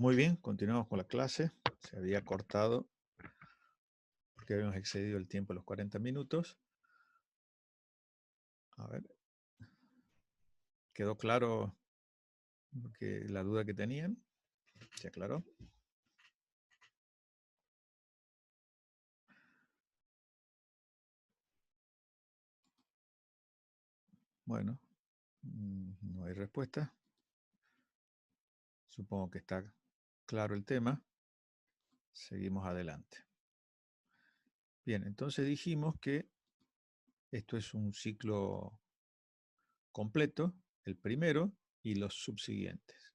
Muy bien, continuamos con la clase. Se había cortado porque habíamos excedido el tiempo de los 40 minutos. A ver, ¿quedó claro la duda que tenían? ¿Se aclaró? Bueno, no hay respuesta. Supongo que está claro el tema. Seguimos adelante. Bien, entonces dijimos que esto es un ciclo completo, el primero y los subsiguientes.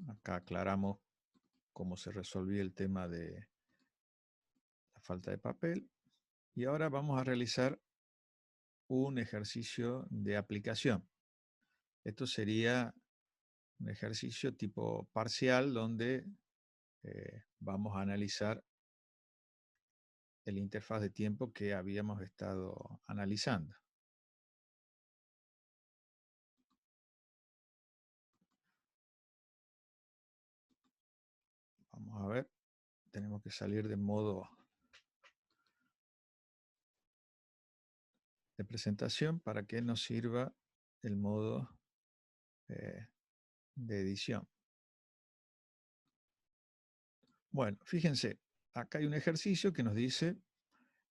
Acá aclaramos cómo se resolvió el tema de la falta de papel. Y ahora vamos a realizar un ejercicio de aplicación. Esto sería un ejercicio tipo parcial donde vamos a analizar el interfaz de tiempo que habíamos estado analizando. Vamos a ver, tenemos que salir de modo de presentación para que nos sirva el modo de edición. Bueno, fíjense, acá hay un ejercicio que nos dice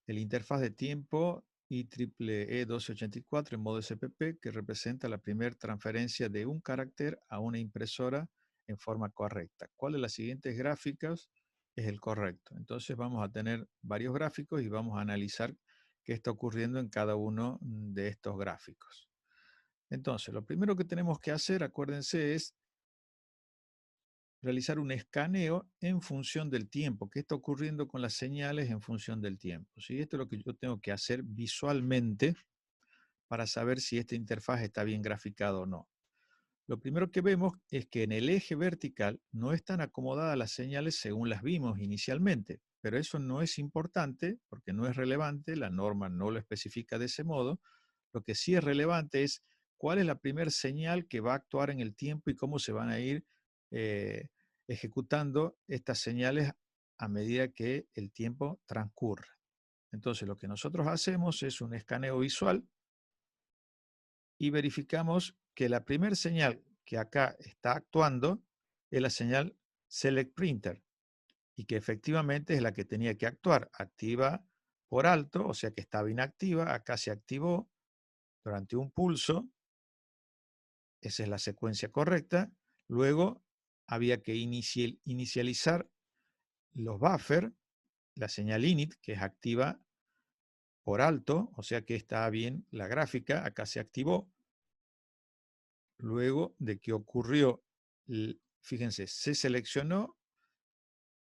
el interfaz de tiempo IEEE 1284 en modo SPP que representa la primera transferencia de un carácter a una impresora en forma correcta. ¿Cuál de las siguientes gráficas es el correcto? Entonces vamos a tener varios gráficos y vamos a analizar qué está ocurriendo en cada uno de estos gráficos. Entonces, lo primero que tenemos que hacer, acuérdense, es realizar un escaneo en función del tiempo. ¿Qué está ocurriendo con las señales en función del tiempo? ¿Sí? Esto es lo que yo tengo que hacer visualmente para saber si esta interfaz está bien graficada o no. Lo primero que vemos es que en el eje vertical no están acomodadas las señales según las vimos inicialmente, pero eso no es importante porque no es relevante, la norma no lo especifica de ese modo. Lo que sí es relevante es cuál es la primera señal que va a actuar en el tiempo y cómo se van a ir ejecutando estas señales a medida que el tiempo transcurre. Entonces, lo que nosotros hacemos es un escaneo visual y verificamos que la primera señal que acá está actuando es la señal Select Printer y que efectivamente es la que tenía que actuar. Activa por alto, o sea que estaba inactiva, acá se activó durante un pulso, esa es la secuencia correcta. Luego había que inicializar los buffers, la señal init, que es activa por alto, o sea que está bien la gráfica, acá se activó. Luego de que ocurrió, fíjense, se seleccionó,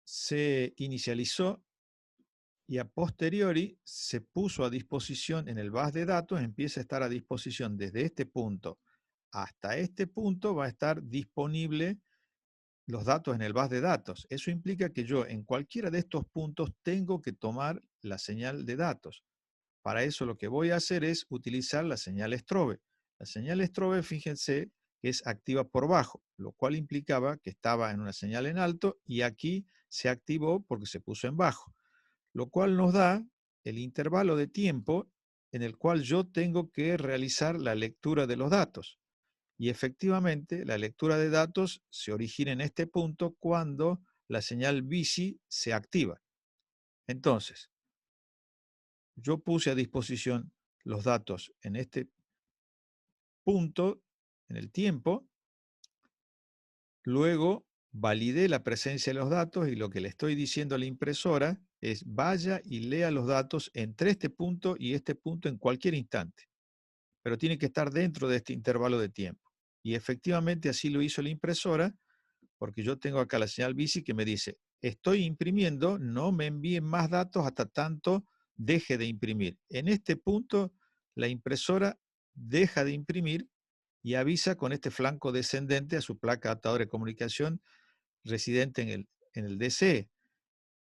se inicializó y a posteriori se puso a disposición en el bus de datos, empieza a estar a disposición desde este punto hasta este punto, va a estar disponible los datos en el bus de datos. Eso implica que yo en cualquiera de estos puntos tengo que tomar la señal de datos. Para eso lo que voy a hacer es utilizar la señal Strobe. La señal Strobe, fíjense, que es activa por bajo, lo cual implicaba que estaba en una señal en alto y aquí se activó porque se puso en bajo, lo cual nos da el intervalo de tiempo en el cual yo tengo que realizar la lectura de los datos. Y efectivamente, la lectura de datos se origina en este punto cuando la señal BICI se activa. Entonces, yo puse a disposición los datos en este punto, en el tiempo, luego validé la presencia de los datos y lo que le estoy diciendo a la impresora es vaya y lea los datos entre este punto y este punto en cualquier instante, pero tiene que estar dentro de este intervalo de tiempo. Y efectivamente así lo hizo la impresora, porque yo tengo acá la señal BICI que me dice, estoy imprimiendo, no me envíen más datos hasta tanto deje de imprimir. En este punto, la impresora deja de imprimir y avisa con este flanco descendente a su placa adaptadora de comunicación residente en el DCE.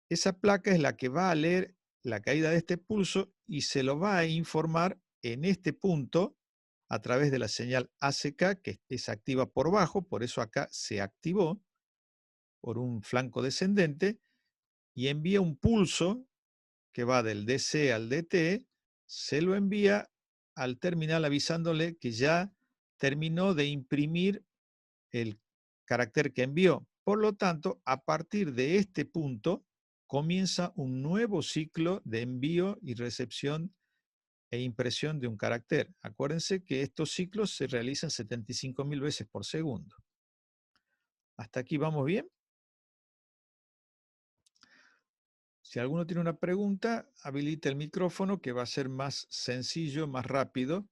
Esa placa es la que va a leer la caída de este pulso y se lo va a informar en este punto a través de la señal ACK, que es activa por bajo, por eso acá se activó por un flanco descendente, y envía un pulso que va del DC al DT, se lo envía al terminal avisándole que ya terminó de imprimir el carácter que envió. Por lo tanto, a partir de este punto, comienza un nuevo ciclo de envío y recepción e impresión de un carácter. Acuérdense que estos ciclos se realizan 75.000 veces por segundo. ¿Hasta aquí vamos bien? Si alguno tiene una pregunta, habilite el micrófono, que va a ser más sencillo, más rápido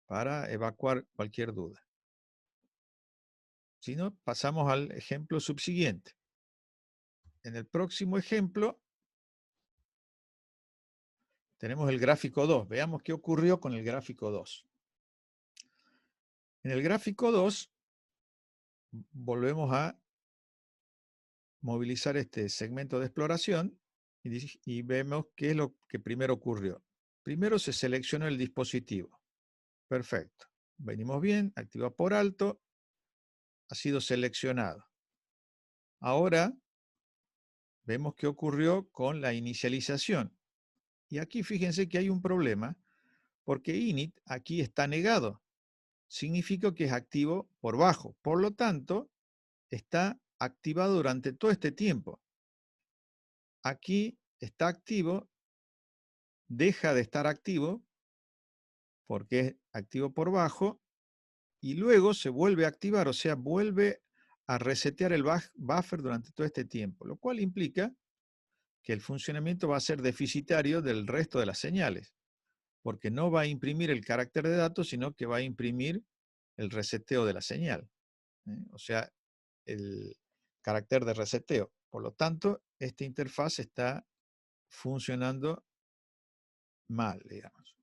para evacuar cualquier duda. Si no, pasamos al ejemplo subsiguiente. En el próximo ejemplo tenemos el gráfico 2. Veamos qué ocurrió con el gráfico 2. En el gráfico 2 volvemos a movilizar este segmento de exploración y vemos qué es lo que primero ocurrió. Primero se seleccionó el dispositivo. Perfecto. Venimos bien, activa por alto, ha sido seleccionado. Ahora vemos qué ocurrió con la inicialización. Y aquí fíjense que hay un problema, porque init aquí está negado. Significa que es activo por bajo. Por lo tanto, está activado durante todo este tiempo. Aquí está activo, deja de estar activo, porque es activo por bajo, y luego se vuelve a activar, o sea, vuelve a resetear el buffer durante todo este tiempo, lo cual implica que el funcionamiento va a ser deficitario del resto de las señales, porque no va a imprimir el carácter de datos, sino que va a imprimir el reseteo de la señal, o sea, el carácter de reseteo. Por lo tanto, esta interfaz está funcionando mal, digamos.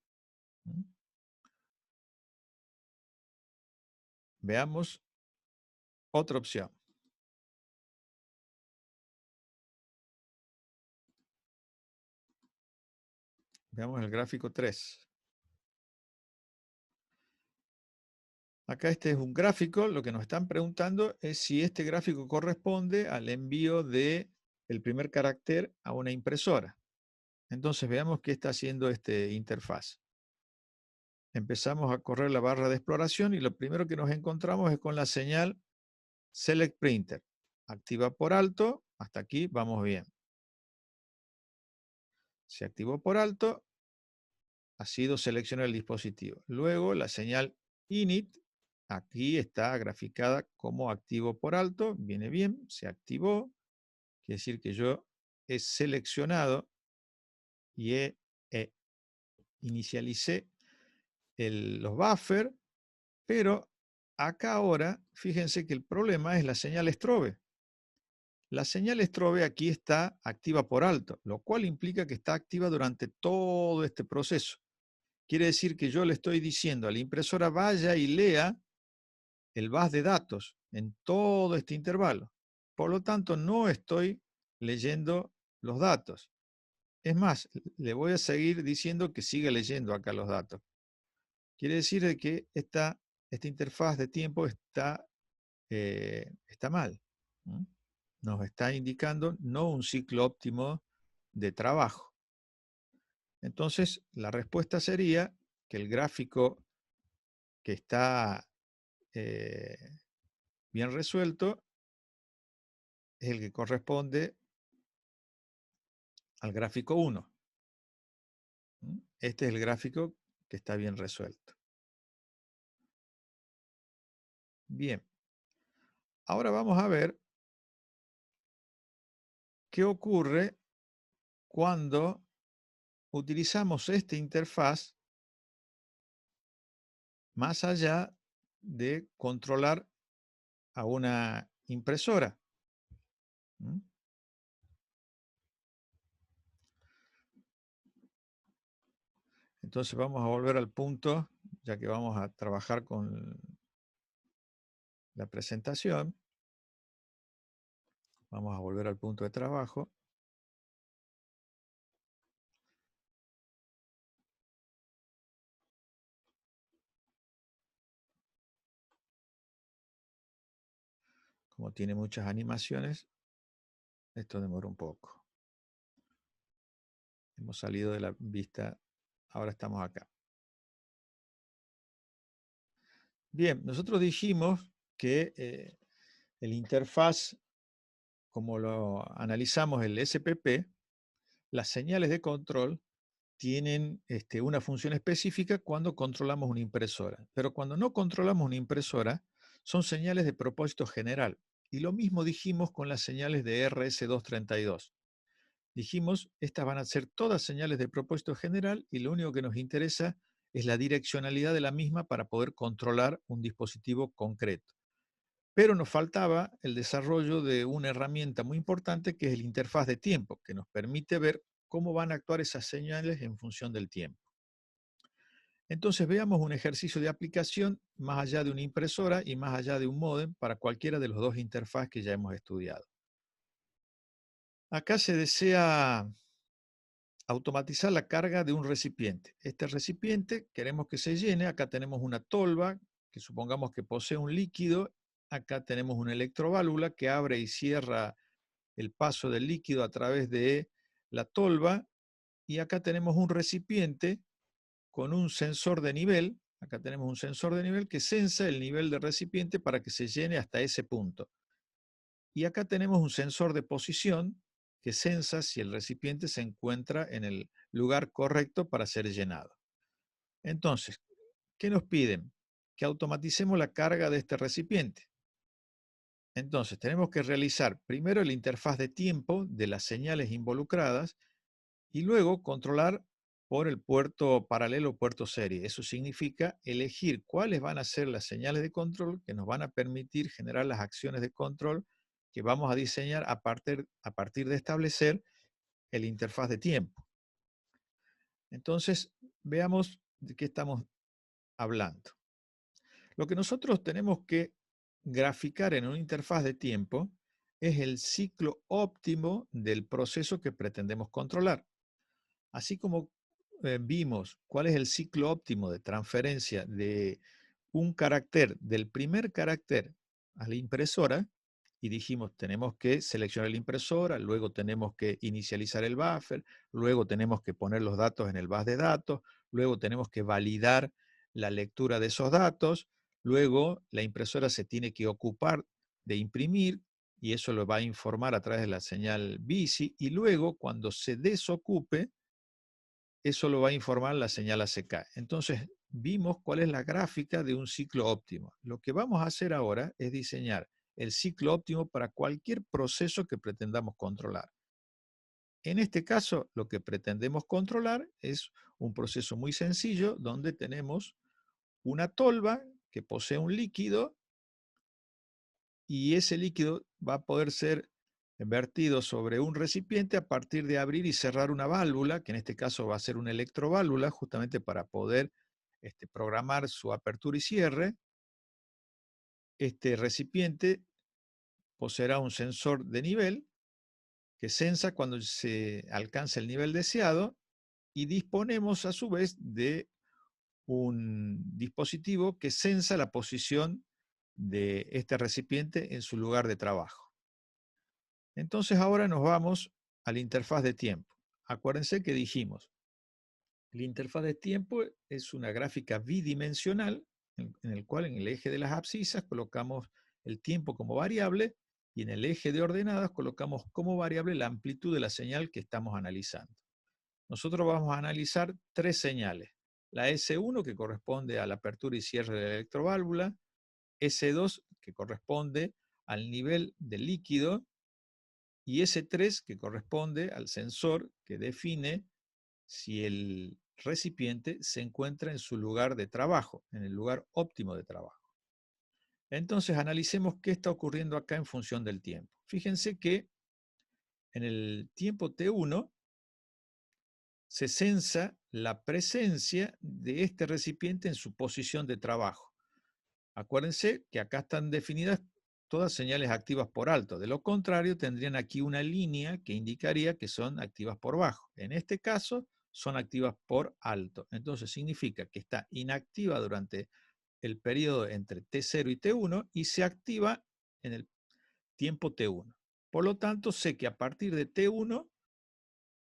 Veamos otra opción. Veamos el gráfico 3. Acá este es un gráfico. Lo que nos están preguntando es si este gráfico corresponde al envío del primer carácter a una impresora. Entonces veamos qué está haciendo este interfaz. Empezamos a correr la barra de exploración y lo primero que nos encontramos es con la señal Select Printer. Activa por alto. Hasta aquí vamos bien. Se activó por alto. Ha sido seleccionado el dispositivo. Luego la señal init, aquí está graficada como activo por alto, viene bien, se activó, quiere decir que yo he seleccionado y inicialicé los buffers, pero acá ahora, fíjense que el problema es la señal strobe. La señal strobe aquí está activa por alto, lo cual implica que está activa durante todo este proceso. Quiere decir que yo le estoy diciendo a la impresora vaya y lea el bus de datos en todo este intervalo. Por lo tanto, no estoy leyendo los datos. Es más, le voy a seguir diciendo que siga leyendo acá los datos. Quiere decir que esta interfaz de tiempo está mal. Nos está indicando no un ciclo óptimo de trabajo. Entonces, la respuesta sería que el gráfico que está bien resuelto es el que corresponde al gráfico 1. Este es el gráfico que está bien resuelto. Bien. Ahora vamos a ver qué ocurre cuando utilizamos esta interfaz más allá de controlar a una impresora. Entonces vamos a volver al punto, ya que vamos a trabajar con la presentación. Vamos a volver al punto de trabajo. Como tiene muchas animaciones, esto demora un poco. Hemos salido de la vista, ahora estamos acá. Bien, nosotros dijimos que el interfaz, como lo analizamos el SPP, las señales de control tienen una función específica cuando controlamos una impresora. Pero cuando no controlamos una impresora, son señales de propósito general. Y lo mismo dijimos con las señales de RS232. Dijimos, estas van a ser todas señales de propósito general y lo único que nos interesa es la direccionalidad de la misma para poder controlar un dispositivo concreto. Pero nos faltaba el desarrollo de una herramienta muy importante que es el interfaz de tiempo, que nos permite ver cómo van a actuar esas señales en función del tiempo. Entonces veamos un ejercicio de aplicación más allá de una impresora y más allá de un módem para cualquiera de los dos interfaces que ya hemos estudiado. Acá se desea automatizar la carga de un recipiente. Este recipiente queremos que se llene. Acá tenemos una tolva que supongamos que posee un líquido. Acá tenemos una electroválvula que abre y cierra el paso del líquido a través de la tolva. Y acá tenemos un recipiente con un sensor de nivel. Acá tenemos un sensor de nivel que sensa el nivel del recipiente para que se llene hasta ese punto. Y acá tenemos un sensor de posición que sensa si el recipiente se encuentra en el lugar correcto para ser llenado. Entonces, ¿qué nos piden? Que automaticemos la carga de este recipiente. Entonces, tenemos que realizar primero la interfaz de tiempo de las señales involucradas y luego controlar por el puerto paralelo o puerto serie. Eso significa elegir cuáles van a ser las señales de control que nos van a permitir generar las acciones de control que vamos a diseñar a partir de establecer el interfaz de tiempo. Entonces, veamos de qué estamos hablando. Lo que nosotros tenemos que graficar en una interfaz de tiempo es el ciclo óptimo del proceso que pretendemos controlar. Así como vimos cuál es el ciclo óptimo de transferencia de un carácter, del primer carácter a la impresora, y dijimos, tenemos que seleccionar la impresora, luego tenemos que inicializar el buffer, luego tenemos que poner los datos en el bus de datos, luego tenemos que validar la lectura de esos datos, luego la impresora se tiene que ocupar de imprimir, y eso lo va a informar a través de la señal BISI, y luego cuando se desocupe, eso lo va a informar la señal ACK. Entonces, vimos cuál es la gráfica de un ciclo óptimo. Lo que vamos a hacer ahora es diseñar el ciclo óptimo para cualquier proceso que pretendamos controlar. En este caso, lo que pretendemos controlar es un proceso muy sencillo donde tenemos una tolva que posee un líquido y ese líquido va a poder ser vertido sobre un recipiente a partir de abrir y cerrar una válvula, que en este caso va a ser una electroválvula, justamente para poder programar su apertura y cierre. Este recipiente poseerá un sensor de nivel que sensa cuando se alcanza el nivel deseado y disponemos a su vez de un dispositivo que sensa la posición de este recipiente en su lugar de trabajo. Entonces ahora nos vamos a la interfaz de tiempo. Acuérdense que dijimos, la interfaz de tiempo es una gráfica bidimensional en el cual en el eje de las abscisas colocamos el tiempo como variable y en el eje de ordenadas colocamos como variable la amplitud de la señal que estamos analizando. Nosotros vamos a analizar tres señales. La S1 que corresponde a la apertura y cierre de la electroválvula, S2 que corresponde al nivel del líquido y S3 que corresponde al sensor que define si el recipiente se encuentra en su lugar de trabajo, en el lugar óptimo de trabajo. Entonces analicemos qué está ocurriendo acá en función del tiempo. Fíjense que en el tiempo T1 se sensa la presencia de este recipiente en su posición de trabajo. Acuérdense que acá están definidas todas señales activas por alto. De lo contrario, tendrían aquí una línea que indicaría que son activas por bajo. En este caso, son activas por alto. Entonces, significa que está inactiva durante el periodo entre T0 y T1 y se activa en el tiempo T1. Por lo tanto, sé que a partir de T1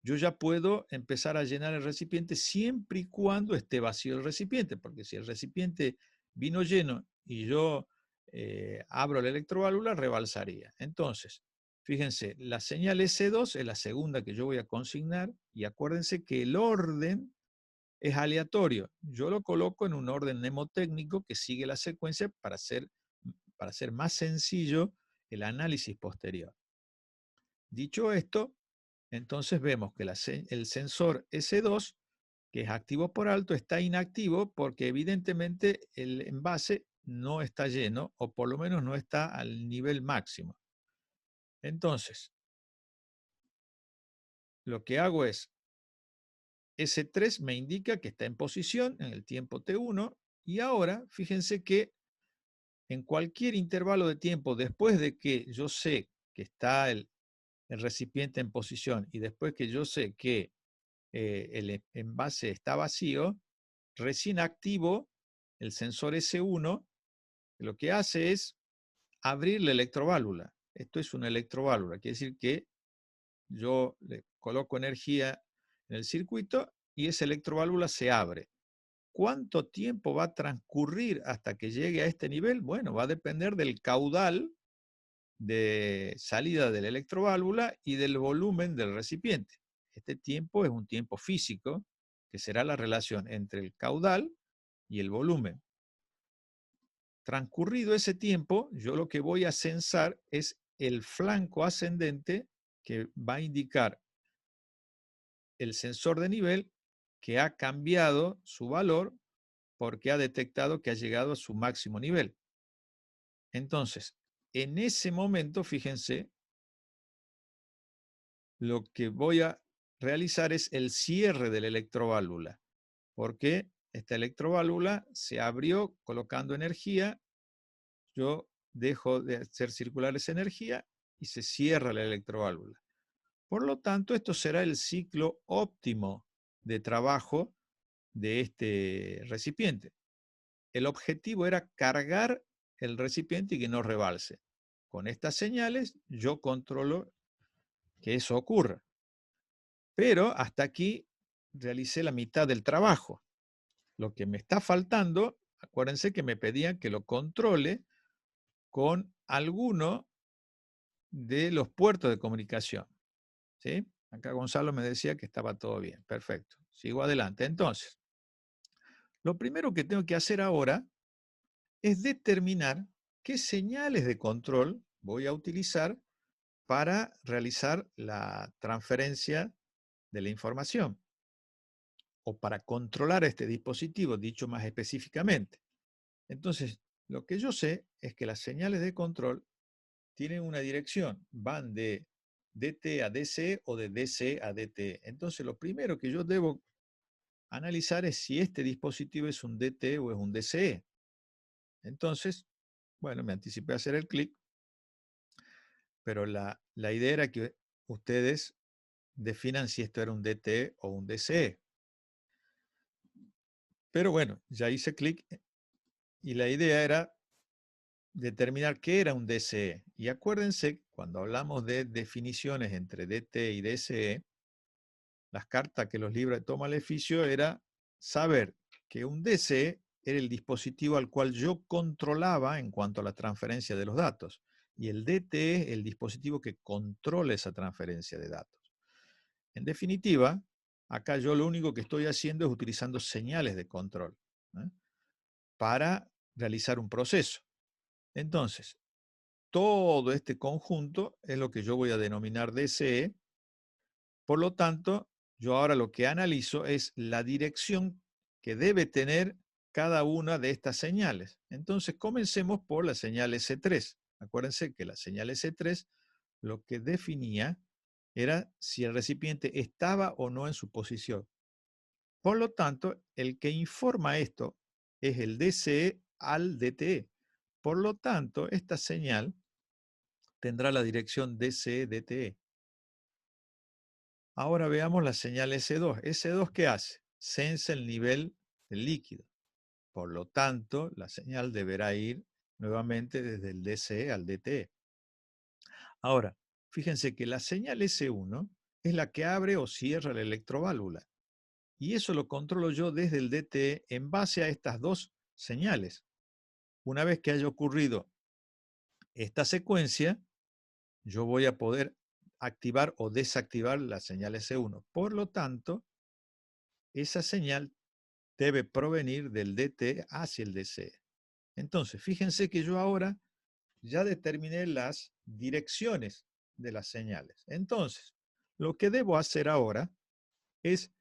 yo ya puedo empezar a llenar el recipiente siempre y cuando esté vacío el recipiente, porque si el recipiente vino lleno y yo abro la electroválvula, rebalsaría. Entonces, fíjense, la señal S2 es la segunda que yo voy a consignar y acuérdense que el orden es aleatorio. Yo lo coloco en un orden mnemotécnico que sigue la secuencia para hacer más sencillo el análisis posterior. Dicho esto, entonces vemos que el sensor S2, que es activo por alto, está inactivo porque evidentemente el envase no está lleno o por lo menos no está al nivel máximo. Entonces, lo que hago es, S3 me indica que está en posición en el tiempo T1 y ahora fíjense que en cualquier intervalo de tiempo después de que yo sé que está el recipiente en posición y después que yo sé que el envase está vacío, recién activo el sensor S1, lo que hace es abrir la electroválvula. Esto es una electroválvula, quiere decir que yo le coloco energía en el circuito y esa electroválvula se abre. ¿Cuánto tiempo va a transcurrir hasta que llegue a este nivel? Bueno, va a depender del caudal de salida de la electroválvula y del volumen del recipiente. Este tiempo es un tiempo físico, que será la relación entre el caudal y el volumen. Transcurrido ese tiempo, yo lo que voy a censar es el flanco ascendente que va a indicar el sensor de nivel que ha cambiado su valor porque ha detectado que ha llegado a su máximo nivel. Entonces, en ese momento, fíjense, lo que voy a realizar es el cierre de la electroválvula, porque esta electroválvula se abrió colocando energía, yo dejo de hacer circular esa energía y se cierra la electroválvula. Por lo tanto, esto será el ciclo óptimo de trabajo de este recipiente. El objetivo era cargar el recipiente y que no rebalse. Con estas señales yo controlo que eso ocurra. Pero hasta aquí realicé la mitad del trabajo. Lo que me está faltando, acuérdense que me pedían que lo controle con alguno de los puertos de comunicación. ¿Sí? Acá Gonzalo me decía que estaba todo bien. Perfecto. Sigo adelante. Entonces, lo primero que tengo que hacer ahora es determinar qué señales de control voy a utilizar para realizar la transferencia de la información o para controlar este dispositivo, dicho más específicamente. Entonces, lo que yo sé es que las señales de control tienen una dirección, van de DT a DC o de DC a DT. Entonces, lo primero que yo debo analizar es si este dispositivo es un DT o es un DCE. Entonces, bueno, me anticipé a hacer el clic, pero la idea era que ustedes definan si esto era un DT o un DCE. Pero bueno, ya hice clic y la idea era determinar qué era un DCE. Y acuérdense, cuando hablamos de definiciones entre DT y DCE, las cartas que los libros de toma Leficio era saber que un DCE era el dispositivo al cual yo controlaba en cuanto a la transferencia de los datos. Y el DT es el dispositivo que controla esa transferencia de datos. En definitiva, acá yo lo único que estoy haciendo es utilizando señales de control, ¿eh?, para realizar un proceso. Entonces, todo este conjunto es lo que yo voy a denominar DCE. Por lo tanto, yo ahora lo que analizo es la dirección que debe tener cada una de estas señales. Entonces, comencemos por la señal S3. Acuérdense que la señal S3 lo que definía era si el recipiente estaba o no en su posición. Por lo tanto, el que informa esto es el DCE al DTE. Por lo tanto, esta señal tendrá la dirección DCE-DTE. Ahora veamos la señal S2. ¿S2 qué hace? Sensa el nivel del líquido. Por lo tanto, la señal deberá ir nuevamente desde el DCE al DTE. Ahora, fíjense que la señal S1 es la que abre o cierra la electroválvula. Y eso lo controlo yo desde el DTE en base a estas dos señales. Una vez que haya ocurrido esta secuencia, yo voy a poder activar o desactivar la señal S1. Por lo tanto, esa señal debe provenir del DTE hacia el DCE. Entonces, fíjense que yo ahora ya determiné las direcciones de las señales. Entonces, lo que debo hacer ahora es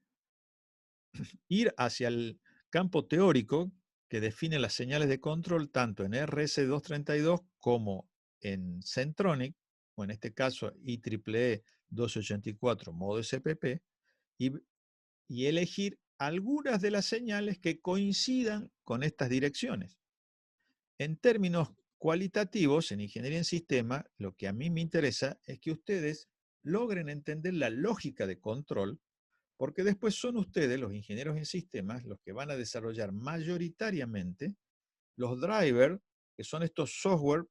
ir hacia el campo teórico que define las señales de control tanto en RS-232 como en Centronic, o en este caso IEEE 284 modo SPP, y, y elegir algunas de las señales que coincidan con estas direcciones. En términos cualitativos, en ingeniería en sistema, lo que a mí me interesa es que ustedes logren entender la lógica de control, porque después son ustedes, los ingenieros en sistemas, los que van a desarrollar mayoritariamente los drivers, que son estos software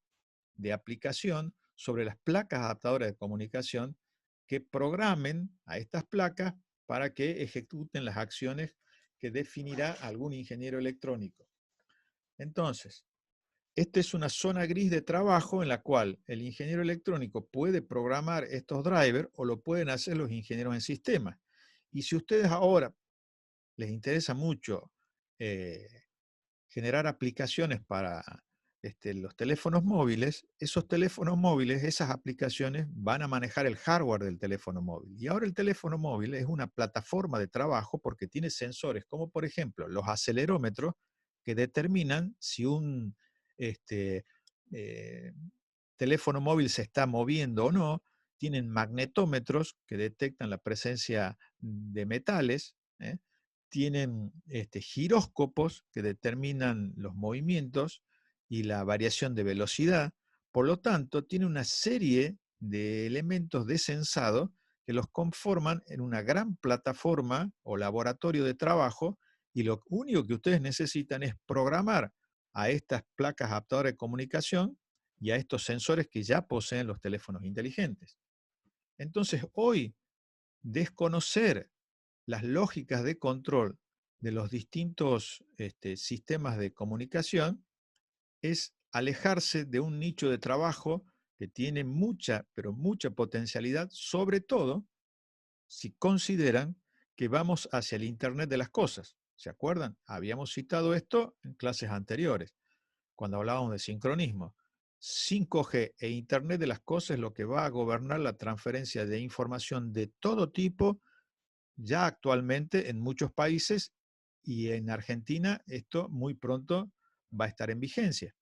de aplicación sobre las placas adaptadoras de comunicación que programen a estas placas para que ejecuten las acciones que definirá algún ingeniero electrónico. Entonces, esta es una zona gris de trabajo en la cual el ingeniero electrónico puede programar estos drivers o lo pueden hacer los ingenieros en sistemas. Y si ustedes ahora les interesa mucho eh, generar aplicaciones para los teléfonos móviles, esos teléfonos móviles, esas aplicaciones van a manejar el hardware del teléfono móvil. Y ahora el teléfono móvil es una plataforma de trabajo porque tiene sensores como por ejemplo los acelerómetros que determinan si un este, eh, teléfono móvil se está moviendo o no, tienen magnetómetros que detectan la presencia de metales, tienen giróscopos que determinan los movimientos y la variación de velocidad. Por lo tanto, tiene una serie de elementos de sensado que los conforman en una gran plataforma o laboratorio de trabajo, y lo único que ustedes necesitan es programar a estas placas adaptadoras de comunicación y a estos sensores que ya poseen los teléfonos inteligentes. Entonces, hoy, desconocer las lógicas de control de los distintos sistemas de comunicación es alejarse de un nicho de trabajo que tiene mucha, pero mucha potencialidad, sobre todo si consideran que vamos hacia el Internet de las cosas. ¿Se acuerdan? Habíamos citado esto en clases anteriores, cuando hablábamos de sincronismo. 5G e Internet de las cosas es lo que va a gobernar la transferencia de información de todo tipo ya actualmente en muchos países, y en Argentina esto muy pronto va a estar en vigencia.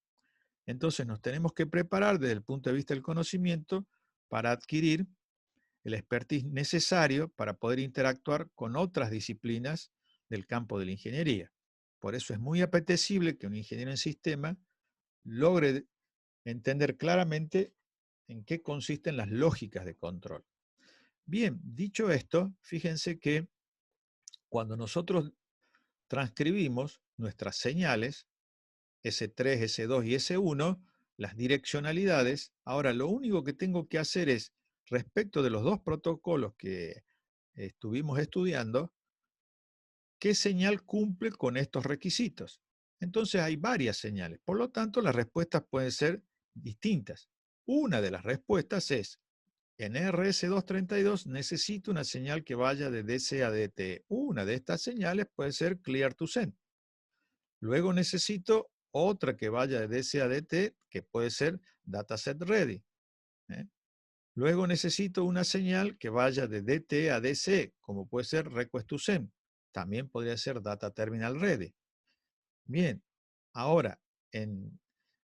Entonces nos tenemos que preparar desde el punto de vista del conocimiento para adquirir el expertise necesario para poder interactuar con otras disciplinas del campo de la ingeniería. Por eso es muy apetecible que un ingeniero en sistema logre entender claramente en qué consisten las lógicas de control. Bien, dicho esto, fíjense que cuando nosotros transcribimos nuestras señales, S3, S2 y S1, las direccionalidades, ahora lo único que tengo que hacer es, respecto de los dos protocolos que estuvimos estudiando, ¿qué señal cumple con estos requisitos? Entonces hay varias señales, por lo tanto las respuestas pueden ser distintas. Una de las respuestas es, en RS232 necesito una señal que vaya de DC a DT. Una de estas señales puede ser Clear to Send. Luego necesito otra que vaya de DC a DT, que puede ser Dataset Ready. ¿eh? Luego necesito una señal que vaya de DT a DC, como puede ser Request to Send. También podría ser Data Terminal Ready. Bien, ahora en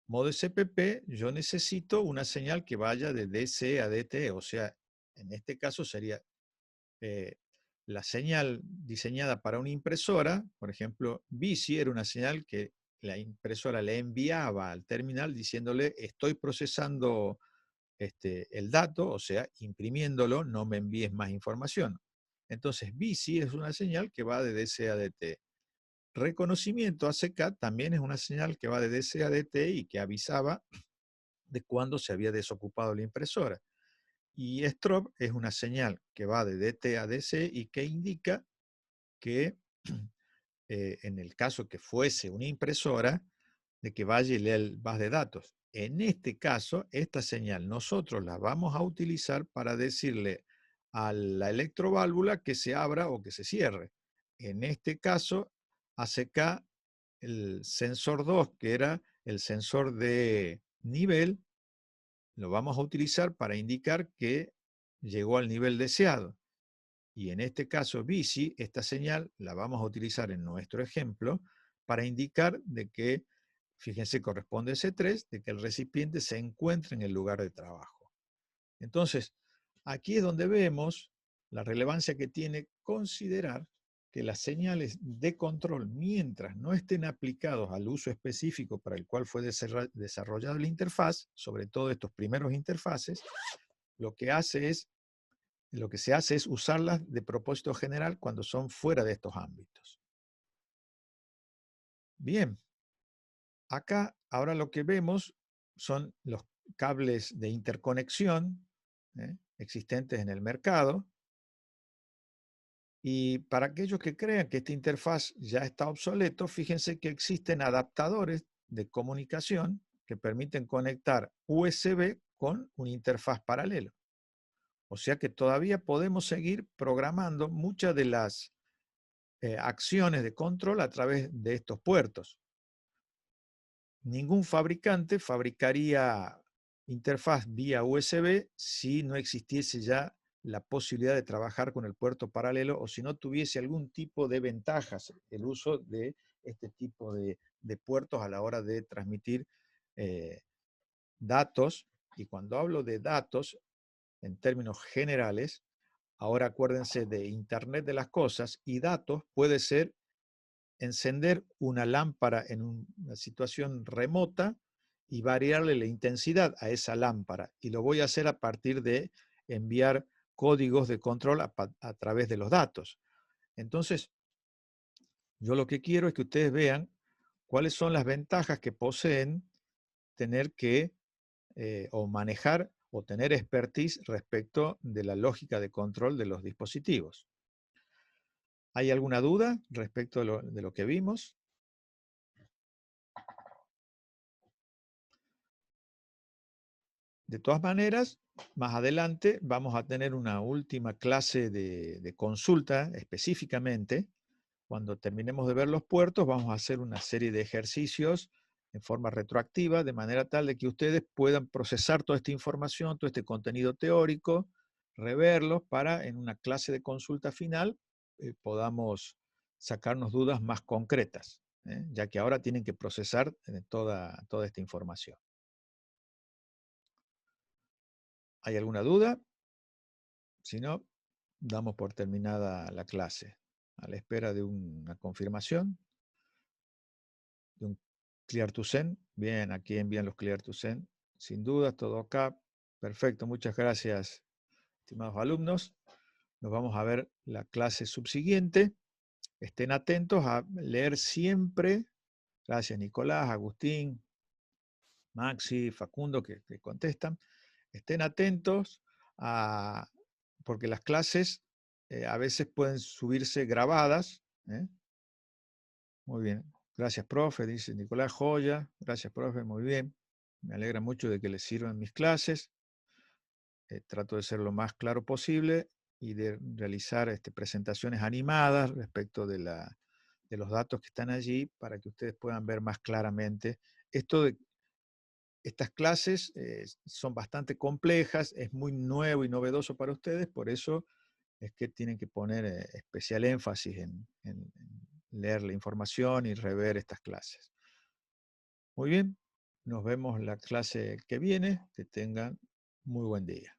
modo SPP yo necesito una señal que vaya de DC a DT, o sea, en este caso sería la señal diseñada para una impresora, por ejemplo, BICI era una señal que la impresora le enviaba al terminal diciéndole estoy procesando el dato, o sea, imprimiéndolo, no me envíes más información. Entonces, BICI es una señal que va de DC a DT. Reconocimiento ACK también es una señal que va de DC a DT y que avisaba de cuándo se había desocupado la impresora. Y strobe es una señal que va de DT a DC y que indica que en el caso que fuese una impresora, de que vaya y lea el bus de datos. En este caso, esta señal nosotros la vamos a utilizar para decirle a la electroválvula que se abra o que se cierre. En este caso, ACK, el sensor 2, que era el sensor de nivel, lo vamos a utilizar para indicar que llegó al nivel deseado. Y en este caso, BICI, esta señal la vamos a utilizar en nuestro ejemplo para indicar de que, fíjense, corresponde a C3, de que el recipiente se encuentra en el lugar de trabajo. Entonces, aquí es donde vemos la relevancia que tiene considerar que las señales de control, mientras no estén aplicados al uso específico para el cual fue desarrollada la interfaz, sobre todo estos primeros interfaces, lo que se hace es usarlas de propósito general cuando son fuera de estos ámbitos. Bien, acá ahora lo que vemos son los cables de interconexión existentes en el mercado. Y para aquellos que crean que esta interfaz ya está obsoleto, fíjense que existen adaptadores de comunicación que permiten conectar USB con una interfaz paralelo. O sea que todavía podemos seguir programando muchas de las acciones de control a través de estos puertos. Ningún fabricante fabricaría interfaz vía USB si no existiese ya la posibilidad de trabajar con el puerto paralelo o si no tuviese algún tipo de ventajas el uso de este tipo de puertos a la hora de transmitir datos. Y cuando hablo de datos, en términos generales, ahora acuérdense de Internet de las cosas, y datos puede ser encender una lámpara en una situación remota y variarle la intensidad a esa lámpara. Y lo voy a hacer a partir de enviar códigos de control a través de los datos. Entonces, yo lo que quiero es que ustedes vean cuáles son las ventajas que poseen tener que o manejar o tener expertise respecto de la lógica de control de los dispositivos. ¿Hay alguna duda respecto de lo que vimos? De todas maneras, más adelante vamos a tener una última clase de consulta específicamente. Cuando terminemos de ver los puertos, vamos a hacer una serie de ejercicios en forma retroactiva, de manera tal de que ustedes puedan procesar toda esta información, todo este contenido teórico, reverlos para en una clase de consulta final podamos sacarnos dudas más concretas, ya que ahora tienen que procesar toda esta información. ¿Hay alguna duda? Si no, damos por terminada la clase, a la espera de una confirmación, de un Clear to Send. Bien, aquí envían los Clear to Send. Sin dudas, todo acá. Perfecto, muchas gracias, estimados alumnos. Nos vamos a ver la clase subsiguiente. Estén atentos a leer siempre. Gracias, Nicolás, Agustín, Maxi, Facundo, que contestan. Estén atentos porque las clases a veces pueden subirse grabadas. Muy bien. Gracias, profe, dice Nicolás Joya. Gracias, profe, muy bien. Me alegra mucho de que les sirvan mis clases. Trato de ser lo más claro posible y de realizar presentaciones animadas respecto de los datos que están allí para que ustedes puedan ver más claramente. Estas clases son bastante complejas, es muy nuevo y novedoso para ustedes, por eso es que tienen que poner especial énfasis en leer la información y rever estas clases. Muy bien, nos vemos la clase que viene, que tengan muy buen día.